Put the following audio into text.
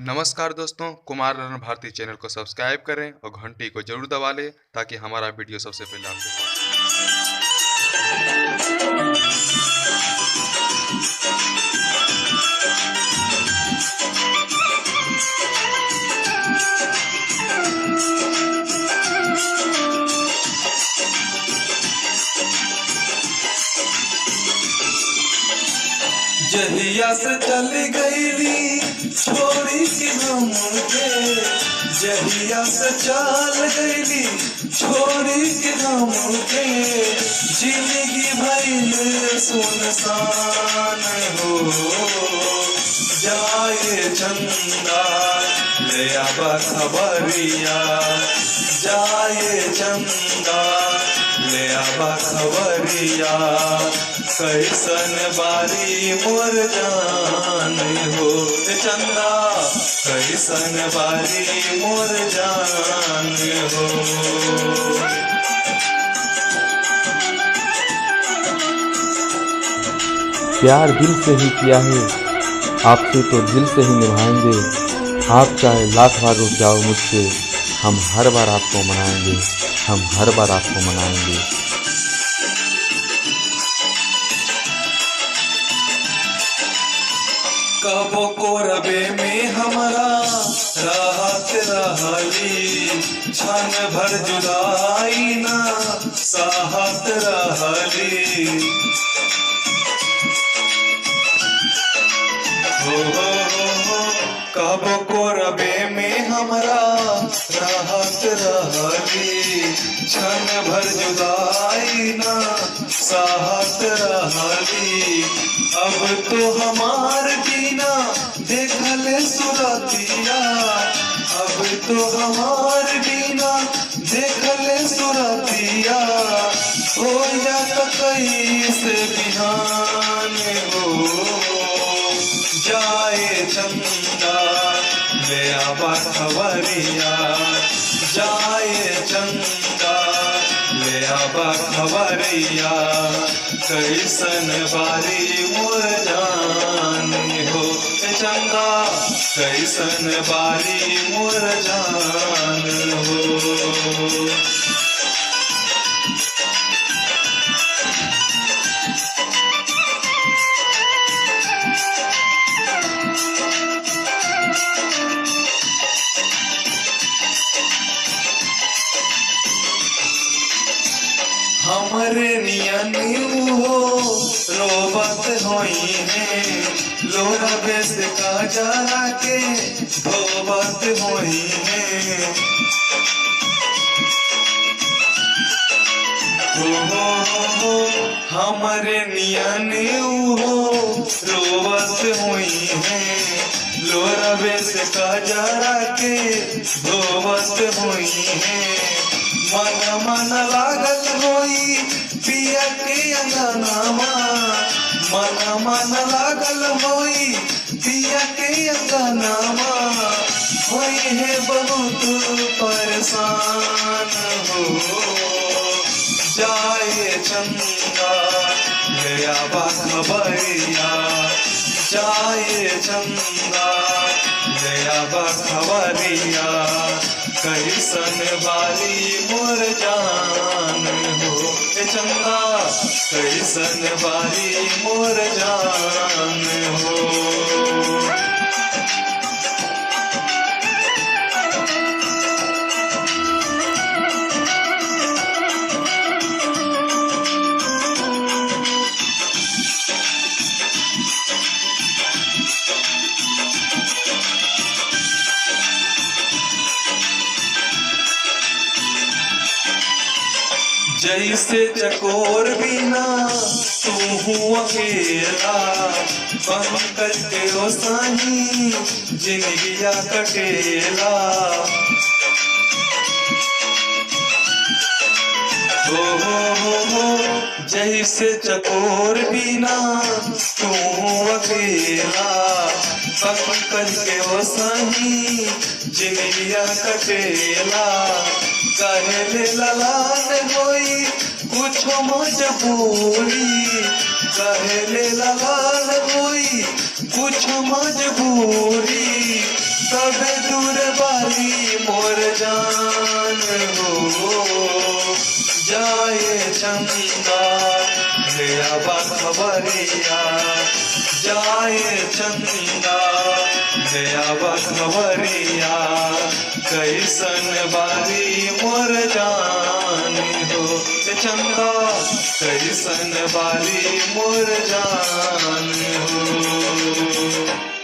नमस्कार दोस्तों, कुमार रत्न भारती चैनल को सब्सक्राइब करें और घंटी को जरूर दबा लें ताकि हमारा वीडियो सबसे पहले आपके पास। जहिया से चल गईली छोड़ी के हम के, जहिया से चल गईली छोड़ी के हम के, जिंदगी भइल सुनसान हो जाए चंदा ले आबा खबरिया, जाए चंदा ले आबा खबरिया, कैसन बारी मोर जान हो चंदा, कैसन बारी मोर जान हो। प्यार दिल से ही किया है आपसे तो दिल से ही निभाएंगे, आप चाहे लाख बार रुक जाओ मुझसे, हम हर बार आपको मनाएंगे, हम हर बार आपको मनाएंगे। कबो कोरबे में हमारा राहत रहली, क्षण भर जुदाई ना साहत रहली, हो कबो कोरबे में हमारा राहत रहली, क्षण भर जुदाई ना साहत रहली, अब तो हमार बिना देखल सुरतिया, अब तो हमार बिना देखल सुरतिया, हो या तो कैसे बिहान हो जाए चंदा ले आबा खबरिया, जाए चंदा ले आबा खबरिया, कैसन बारी मोर जान हो चंदा, कैसन बारी मोर जान हो। हमरे नियन हो रोबत होई है, लोरा बेस का जरा के धोबत होई है, हो हमरे नियन हो रोबत होई है, लोरा बेस का जरा के धोबत होई है, मन मन लागल होई पिया के अंगनामा, मन मन लागल होई पिया के अंगनामा, होई है बहुत परेशान हो जाए चंदा ले आबा खबरिया, जाए चंदा ले आबा खबरिया, कैसन बारी मोर जान हो चंदा, कैसन बारी मोर जान हो। जैसे चकोर बिना तू हूँ अकेला, पंकज के ओ साही जिंदगिया कटेला, हो जैसे चकोर बिना तू हूँ अकेला, पंकज के ओ साही जिंदगिया कटेला, कहले ललान होई कुछ मजबूरी, कहले ललान होई कुछ मजबूरी, जान हो जाए चंदा गया बखबरिया जाए चंदा गया बखबरिया कैसन बारी मोर जान हो चंदा कैसन बारी मोर जान हो।